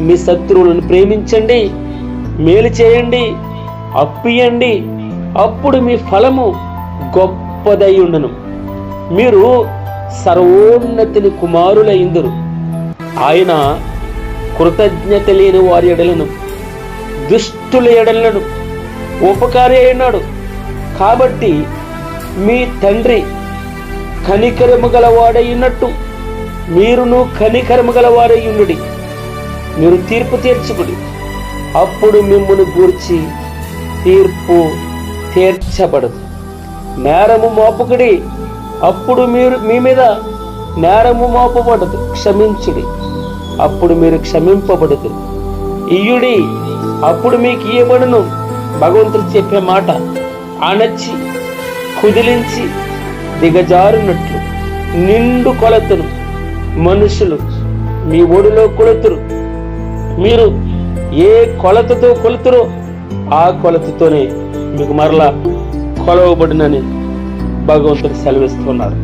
మీ శత్రువులను ప్రేమించండి, మేలు చేయండి, అప్పియండి, అప్పుడు మీ ఫలము గొప్పదై ఉండును. మీరు సర్వోన్నతిని కుమారులైందురు. ఆయన కృతజ్ఞత లేని వారి ఎడలను, దుష్టుల ఎడలను ఉపకారి అయినాడు. కాబట్టి మీ తండ్రి కనికరము గలవాడైనట్టు మీరును కనికరము గలవారయ్యుండుడి. మీరు తీర్పు తీర్చుకుడి, అప్పుడు మిమ్మును గూర్చి తీర్పు తీర్చబడదు. నేరము మోపకుడి, అప్పుడు మీ మీద నేరము మోపబడదు. క్షమించుడి, అప్పుడు మీరు క్షమింపబడదు. ఇయ్యుడి, అప్పుడు మీకు ఇయ్యబడును. భగవంతుడు చెప్పే మాట అణచి కుదిలించి దిగజారునట్లు నిండు కొలతను మనుషులు మీ ఒడిలో కొలుతురు. మీరు ఏ కొలతతో కొలుతురో ఆ కొలతతోనే మీకు మరలా కొలవబడినని భగవంతుడు సెలవిస్తున్నారు.